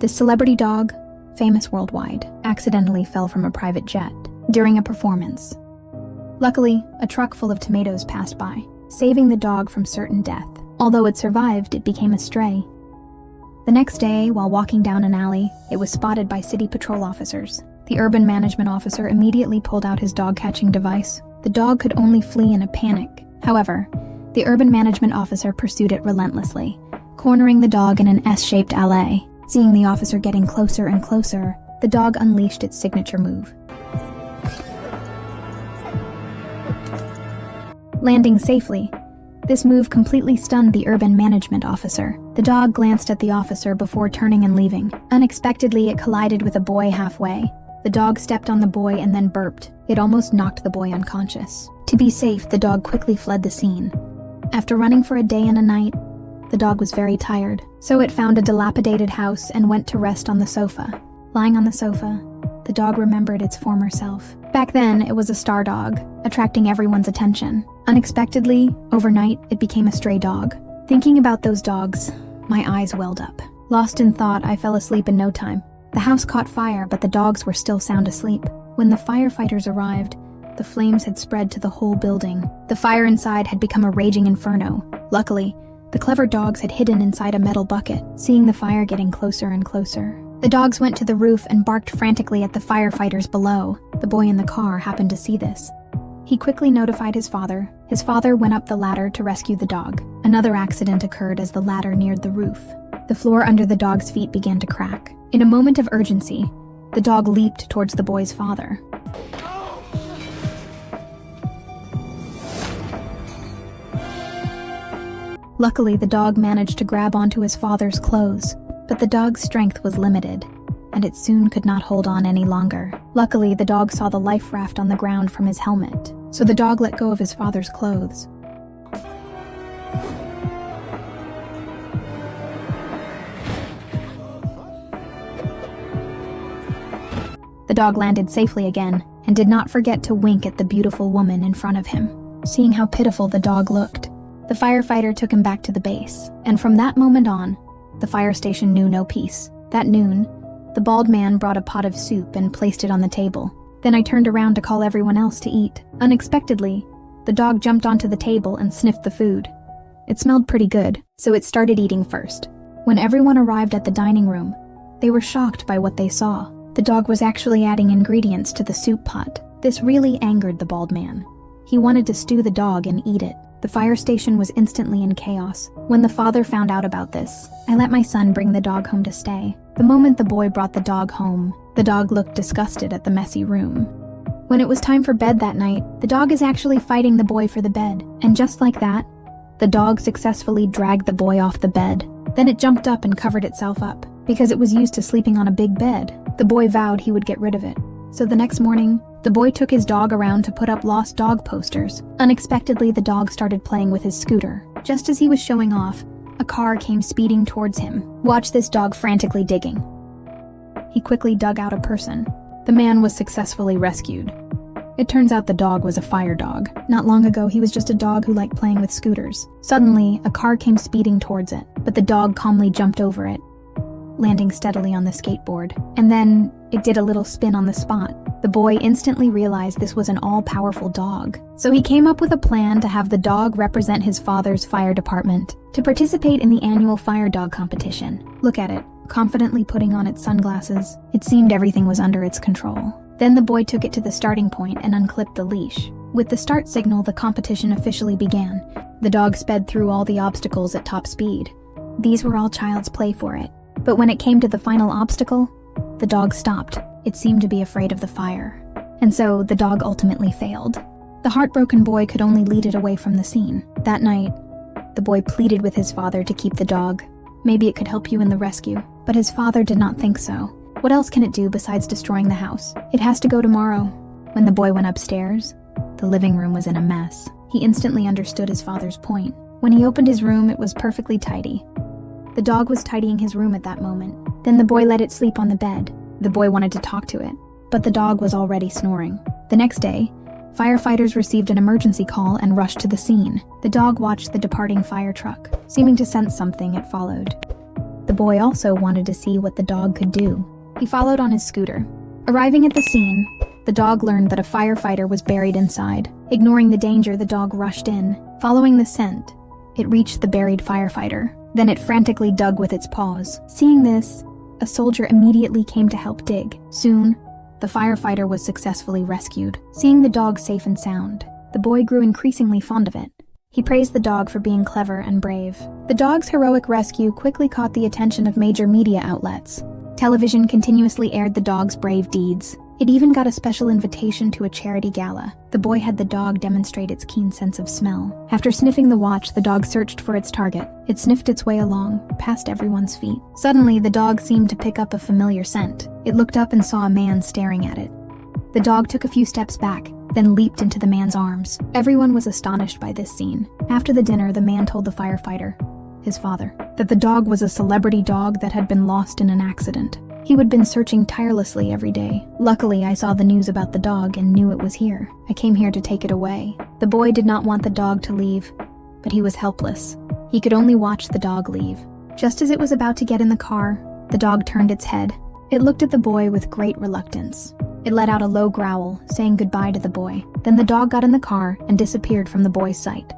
This celebrity dog, famous worldwide, accidentally fell from a private jet during a performance. Luckily, a truck full of tomatoes passed by, saving the dog from certain death. Although it survived, it became a stray. The next day, while walking down an alley, it was spotted by city patrol officers. The urban management officer immediately pulled out his dog-catching device. The dog could only flee in a panic. However, the urban management officer pursued it relentlessly, cornering the dog in an S-shaped alley. Seeing the officer getting closer and closer, the dog unleashed its signature move. Landing safely, this move completely stunned the urban management officer. The dog glanced at the officer before turning and leaving. Unexpectedly, it collided with a boy halfway. The dog stepped on the boy and then burped. It almost knocked the boy unconscious. To be safe, the dog quickly fled the scene. After running for a day and a night, the dog was very tired, so it found a dilapidated house and went to rest on the sofa. Lying on the sofa, the dog remembered its former self. Back then, it was a star dog, attracting everyone's attention. Unexpectedly, overnight, it became a stray dog. Thinking about those dogs, my eyes welled up. Lost in thought, I fell asleep in no time. The house caught fire, but the dogs were still sound asleep. When the firefighters arrived, the flames had spread to the whole building. The fire inside had become a raging inferno. Luckily, the clever dogs had hidden inside a metal bucket, seeing the fire getting closer and closer. The dogs went to the roof and barked frantically at the firefighters below. The boy in the car happened to see this. He quickly notified his father. His father went up the ladder to rescue the dog. Another accident occurred as the ladder neared the roof. The floor under the dog's feet began to crack. In a moment of urgency, the dog leaped towards the boy's father. Luckily, the dog managed to grab onto his father's clothes, but the dog's strength was limited, and it soon could not hold on any longer. Luckily, the dog saw the life raft on the ground from his helmet, so the dog let go of his father's clothes. The dog landed safely again, and did not forget to wink at the beautiful woman in front of him. Seeing how pitiful the dog looked, the firefighter took him back to the base, and from that moment on, the fire station knew no peace. That noon, the bald man brought a pot of soup and placed it on the table. Then I turned around to call everyone else to eat. Unexpectedly, the dog jumped onto the table and sniffed the food. It smelled pretty good, so it started eating first. When everyone arrived at the dining room, they were shocked by what they saw. The dog was actually adding ingredients to the soup pot. This really angered the bald man. He wanted to stew the dog and eat it. The fire station was instantly in chaos. When the father found out about this, I let my son bring the dog home to stay. The moment the boy brought the dog home, the dog looked disgusted at the messy room. When it was time for bed that night, the dog is actually fighting the boy for the bed. And just like that, the dog successfully dragged the boy off the bed. Then it jumped up and covered itself up. Because it was used to sleeping on a big bed, the boy vowed he would get rid of it. So the next morning, the boy took his dog around to put up lost dog posters. Unexpectedly, the dog started playing with his scooter. Just as he was showing off, a car came speeding towards him. Watch this dog frantically digging. He quickly dug out a person. The man was successfully rescued. It turns out the dog was a fire dog. Not long ago, he was just a dog who liked playing with scooters. Suddenly, a car came speeding towards it, but the dog calmly jumped over it, landing steadily on the skateboard. And then, it did a little spin on the spot. The boy instantly realized this was an all-powerful dog. So he came up with a plan to have the dog represent his father's fire department to participate in the annual fire dog competition. Look at it, confidently putting on its sunglasses. It seemed everything was under its control. Then the boy took it to the starting point and unclipped the leash. With the start signal, the competition officially began. The dog sped through all the obstacles at top speed. These were all child's play for it. But when it came to the final obstacle, the dog stopped. It seemed to be afraid of the fire. And so, the dog ultimately failed. The heartbroken boy could only lead it away from the scene. That night, the boy pleaded with his father to keep the dog. Maybe it could help you in the rescue. But his father did not think so. What else can it do besides destroying the house? It has to go tomorrow. When the boy went upstairs, the living room was in a mess. He instantly understood his father's point. When he opened his room, it was perfectly tidy. The dog was tidying his room at that moment. Then the boy let it sleep on the bed. The boy wanted to talk to it, but the dog was already snoring. The next day, firefighters received an emergency call and rushed to the scene. The dog watched the departing fire truck. Seeming to sense something, it followed. The boy also wanted to see what the dog could do. He followed on his scooter. Arriving at the scene, the dog learned that a firefighter was buried inside. Ignoring the danger, the dog rushed in. Following the scent, it reached the buried firefighter. Then it frantically dug with its paws. Seeing this, a soldier immediately came to help dig. Soon, the firefighter was successfully rescued. Seeing the dog safe and sound, the boy grew increasingly fond of it. He praised the dog for being clever and brave. The dog's heroic rescue quickly caught the attention of major media outlets. Television continuously aired the dog's brave deeds. It even got a special invitation to a charity gala. The boy had the dog demonstrate its keen sense of smell. After sniffing the watch, the dog searched for its target. It sniffed its way along, past everyone's feet. Suddenly, the dog seemed to pick up a familiar scent. It looked up and saw a man staring at it. The dog took a few steps back, then leaped into the man's arms. Everyone was astonished by this scene. After the dinner, the man told the firefighter, his father, that the dog was a celebrity dog that had been lost in an accident. He had been searching tirelessly every day. Luckily, I saw the news about the dog and knew it was here. I came here to take it away. The boy did not want the dog to leave, but he was helpless. He could only watch the dog leave. Just as it was about to get in the car, the dog turned its head. It looked at the boy with great reluctance. It let out a low growl, saying goodbye to the boy. Then the dog got in the car and disappeared from the boy's sight.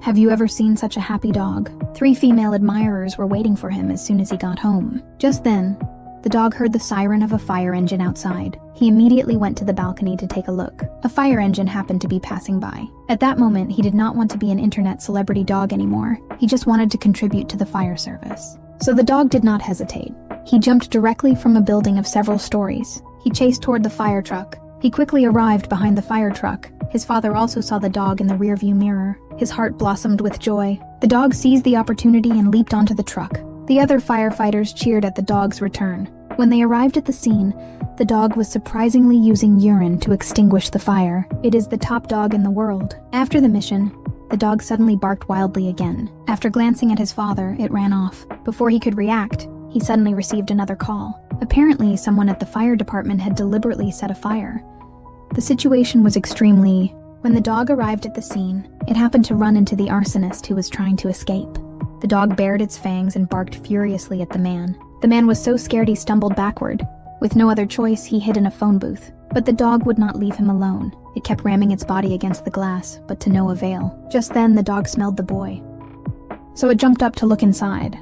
Have you ever seen such a happy dog? 3 female admirers were waiting for him as soon as he got home. Just then, the dog heard the siren of a fire engine outside. He immediately went to the balcony to take a look. A fire engine happened to be passing by. At that moment, he did not want to be an internet celebrity dog anymore. He just wanted to contribute to the fire service. So the dog did not hesitate. He jumped directly from a building of several stories. He chased toward the fire truck. He quickly arrived behind the fire truck. His father also saw the dog in the rearview mirror. His heart blossomed with joy. The dog seized the opportunity and leaped onto the truck. The other firefighters cheered at the dog's return. When they arrived at the scene, the dog was surprisingly using urine to extinguish the fire. It is the top dog in the world. After the mission, the dog suddenly barked wildly again. After glancing at his father, it ran off. Before he could react, he suddenly received another call. Apparently, someone at the fire department had deliberately set a fire. The situation was extremely... When the dog arrived at the scene, it happened to run into the arsonist who was trying to escape. The dog bared its fangs and barked furiously at the man. The man was so scared he stumbled backward. With no other choice, he hid in a phone booth. But the dog would not leave him alone. It kept ramming its body against the glass, but to no avail. Just then, the dog smelled the boy. So it jumped up to look inside.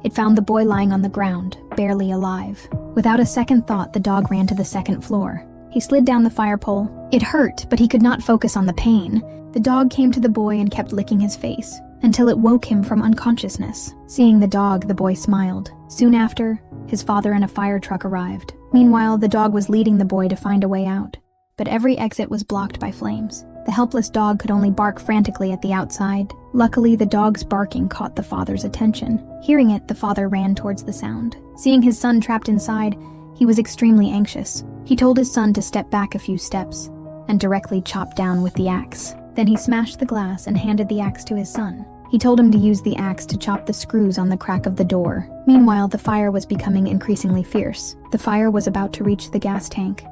It found the boy lying on the ground, barely alive. Without a second thought, the dog ran to the second floor. He slid down the fire pole. It hurt, but he could not focus on the pain. The dog came to the boy and kept licking his face, until it woke him from unconsciousness. Seeing the dog, the boy smiled. Soon after, his father and a fire truck arrived. Meanwhile, the dog was leading the boy to find a way out, but every exit was blocked by flames. The helpless dog could only bark frantically at the outside. Luckily, the dog's barking caught the father's attention. Hearing it, the father ran towards the sound. Seeing his son trapped inside, he was extremely anxious. He told his son to step back a few steps and directly chop down with the axe. Then he smashed the glass and handed the axe to his son. He told him to use the axe to chop the screws on the crack of the door. Meanwhile, the fire was becoming increasingly fierce. The fire was about to reach the gas tank,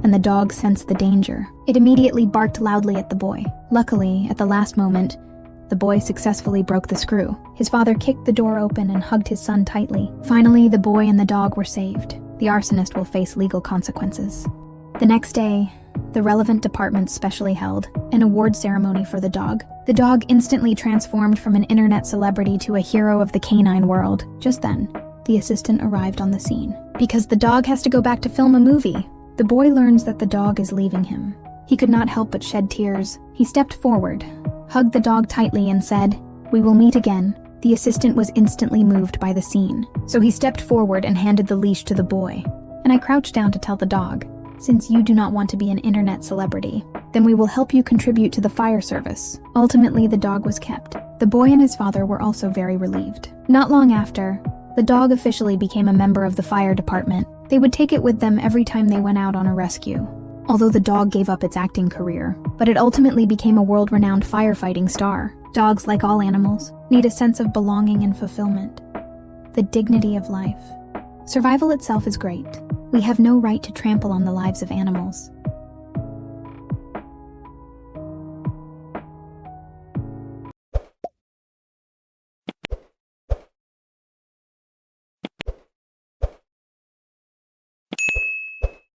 and the dog sensed the danger. It immediately barked loudly at the boy. Luckily, at the last moment, the boy successfully broke the screw. His father kicked the door open and hugged his son tightly. Finally, the boy and the dog were saved. The arsonist will face legal consequences. The next day, the relevant departments specially held an award ceremony for the dog. The dog instantly transformed from an internet celebrity to a hero of the canine world. Just then, the assistant arrived on the scene. Because the dog has to go back to film a movie, the boy learns that the dog is leaving him. He could not help but shed tears. He stepped forward, hugged the dog tightly and said, "We will meet again." The assistant was instantly moved by the scene, so he stepped forward and handed the leash to the boy. And I crouched down to tell the dog, "Since you do not want to be an internet celebrity, then we will help you contribute to the fire service." Ultimately, the dog was kept. The boy and his father were also very relieved. Not long after, the dog officially became a member of the fire department. They would take it with them every time they went out on a rescue. Although the dog gave up its acting career, but it ultimately became a world-renowned firefighting star. Dogs, like all animals, need a sense of belonging and fulfillment. The dignity of life. Survival itself is great. We have no right to trample on the lives of animals.